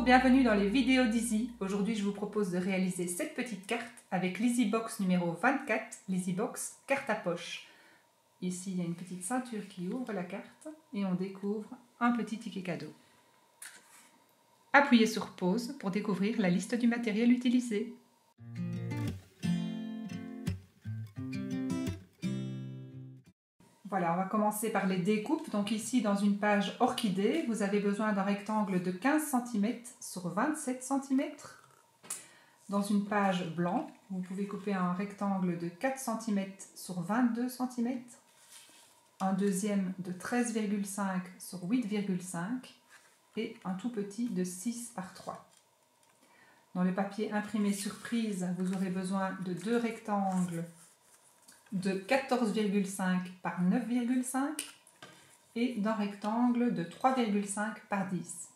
bienvenue dans les vidéos d'Easy. Aujourd'hui, je vous propose de réaliser cette petite carte avec l'EasyBox numéro 24, l'EasyBox carte à poche. Ici, il y a une petite ceinture qui ouvre la carte et on découvre un petit ticket cadeau. Appuyez sur pause pour découvrir la liste du matériel utilisé. Voilà, on va commencer par les découpes. Donc ici, dans une page orchidée, vous avez besoin d'un rectangle de 15 cm sur 27 cm. Dans une page blanc, vous pouvez couper un rectangle de 4 cm sur 22 cm. Un deuxième de 13,5 sur 8,5 et un tout petit de 6 par 3. Dans le papier imprimé surprise, vous aurez besoin de deux rectangles de 14,5 par 9,5 et d'un rectangle de 3,5 par 10.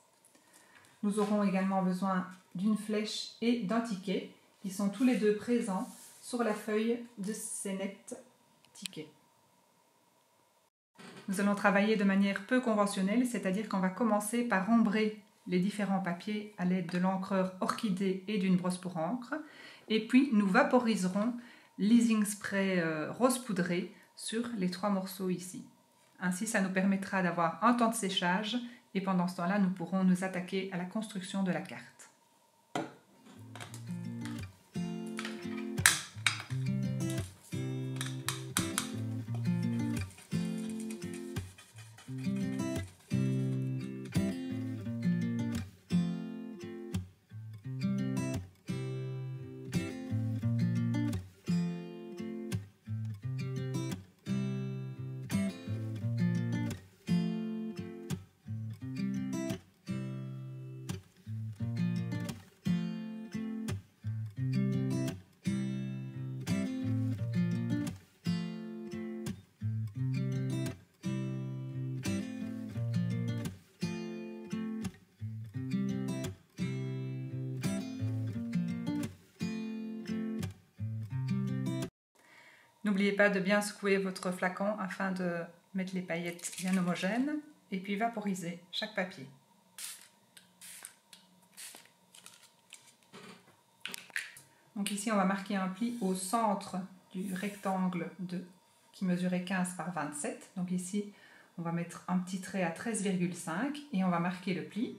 Nous aurons également besoin d'une flèche et d'un ticket qui sont tous les deux présents sur la feuille de ces nets tickets. Nous allons travailler de manière peu conventionnelle, c'est-à-dire qu'on va commencer par ombrer les différents papiers à l'aide de l'encreur orchidée et d'une brosse pour encre, et puis nous vaporiserons l'easing spray rose poudré sur les trois morceaux ici. Ainsi, ça nous permettra d'avoir un temps de séchage et pendant ce temps-là, nous pourrons nous attaquer à la construction de la carte. N'oubliez pas de bien secouer votre flacon afin de mettre les paillettes bien homogènes et puis vaporiser chaque papier. Donc ici, on va marquer un pli au centre du rectangle qui mesurait 15 par 27. Donc ici, on va mettre un petit trait à 13,5 et on va marquer le pli.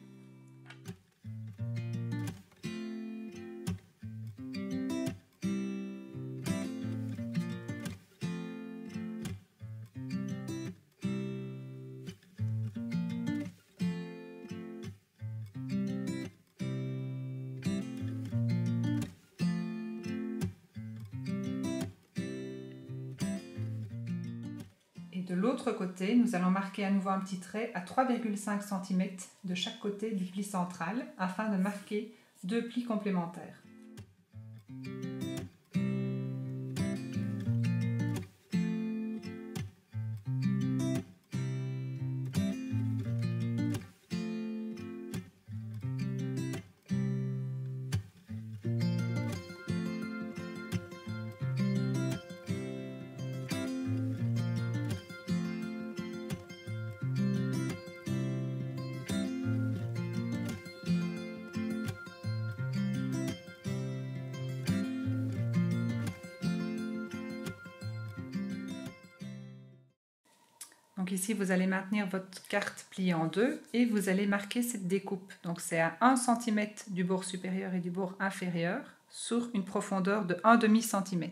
Et de l'autre côté, nous allons marquer à nouveau un petit trait à 3,5 cm de chaque côté du pli central afin de marquer deux plis complémentaires. Donc ici, vous allez maintenir votre carte pliée en deux et vous allez marquer cette découpe. Donc c'est à 1 cm du bord supérieur et du bord inférieur sur une profondeur de 1,5 cm.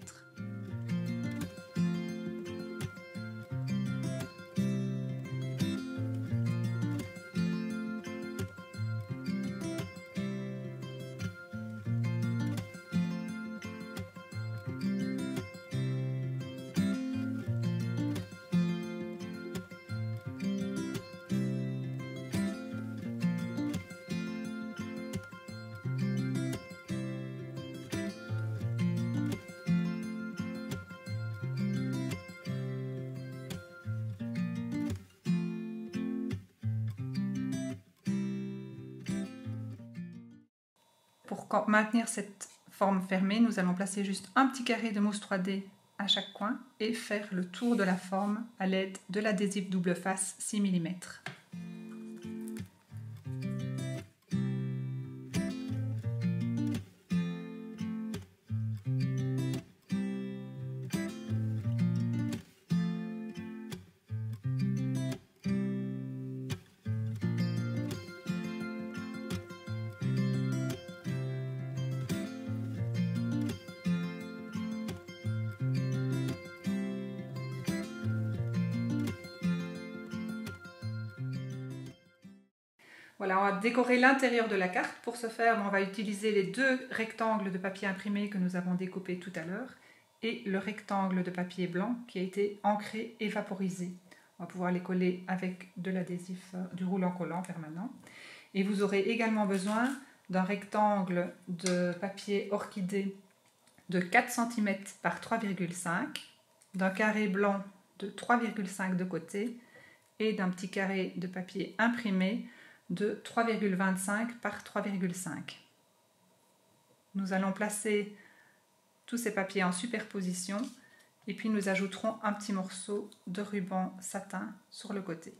Pour maintenir cette forme fermée, nous allons placer juste un petit carré de mousse 3D à chaque coin et faire le tour de la forme à l'aide de l'adhésif double face 6 mm. Voilà, on va décorer l'intérieur de la carte. Pour ce faire, on va utiliser les deux rectangles de papier imprimé que nous avons découpés tout à l'heure et le rectangle de papier blanc qui a été ancré et vaporisé. On va pouvoir les coller avec de l'adhésif, du roulant collant permanent. Et vous aurez également besoin d'un rectangle de papier orchidée de 4 cm par 3,5, d'un carré blanc de 3,5 de côté et d'un petit carré de papier imprimé de 3,25 par 3,5. Nous allons placer tous ces papiers en superposition et puis nous ajouterons un petit morceau de ruban satin sur le côté.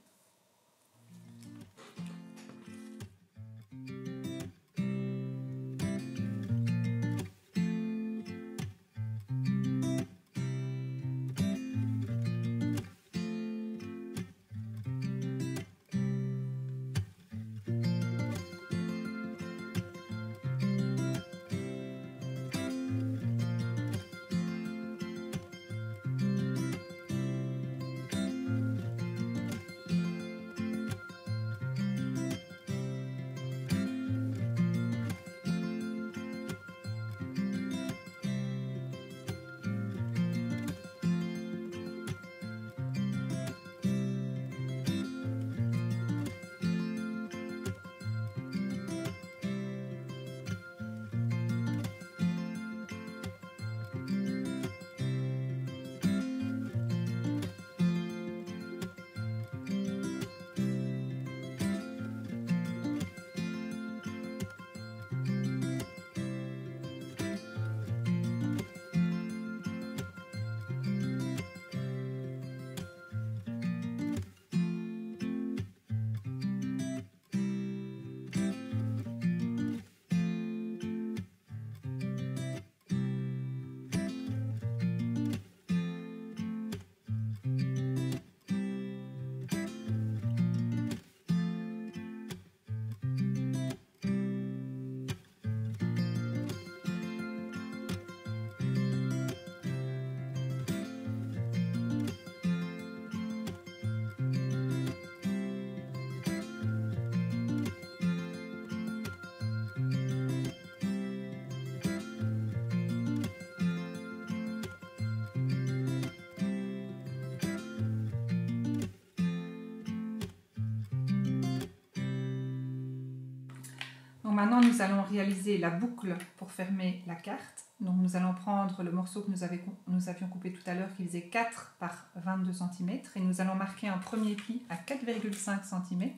Donc maintenant, nous allons réaliser la boucle pour fermer la carte. Donc nous allons prendre le morceau que nous avions coupé tout à l'heure qui faisait 4 par 22 cm et nous allons marquer un premier pli à 4,5 cm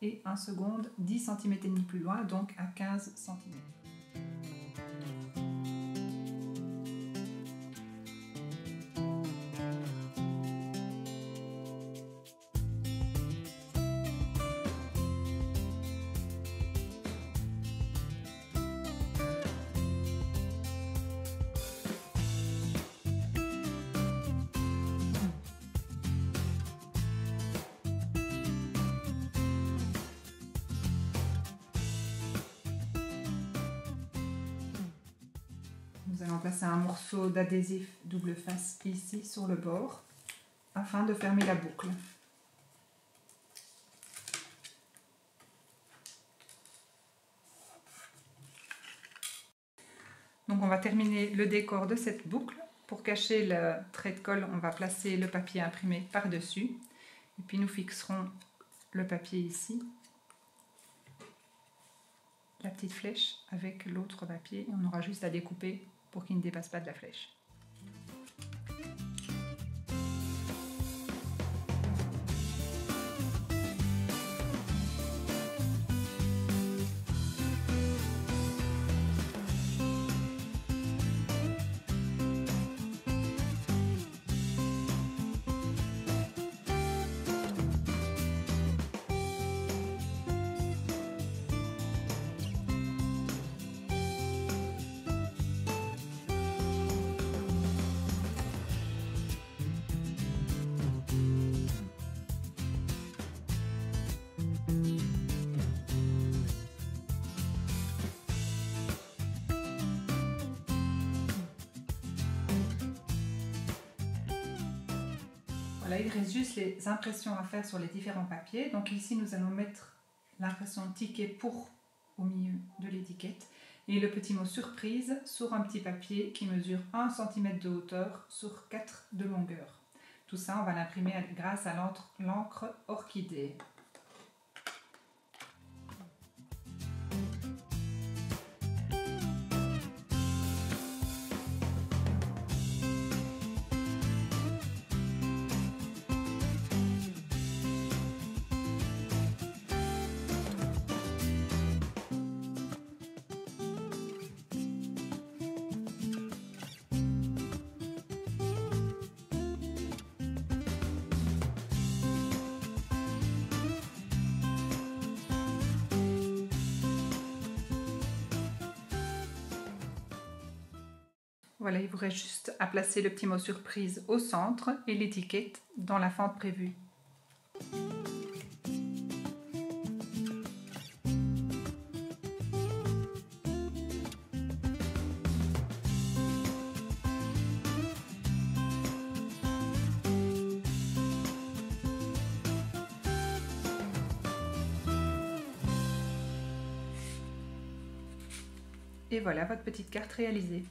et un second 10 cm et demi plus loin, donc à 15 cm. Nous allons placer un morceau d'adhésif double face ici sur le bord afin de fermer la boucle. Donc on va terminer le décor de cette boucle. Pour cacher le trait de colle, on va placer le papier imprimé par-dessus. Et puis nous fixerons le papier ici, la petite flèche avec l'autre papier. Et on aura juste à découper pour qu'il ne dépasse pas de la flèche. Voilà, il reste juste les impressions à faire sur les différents papiers. Donc ici, nous allons mettre l'impression ticket pour au milieu de l'étiquette et le petit mot surprise sur un petit papier qui mesure 1 cm de hauteur sur 4 de longueur. Tout ça, on va l'imprimer grâce à l'encre orchidée. Voilà, il vous reste juste à placer le petit mot surprise au centre et l'étiquette dans la fente prévue. Et voilà votre petite carte réalisée.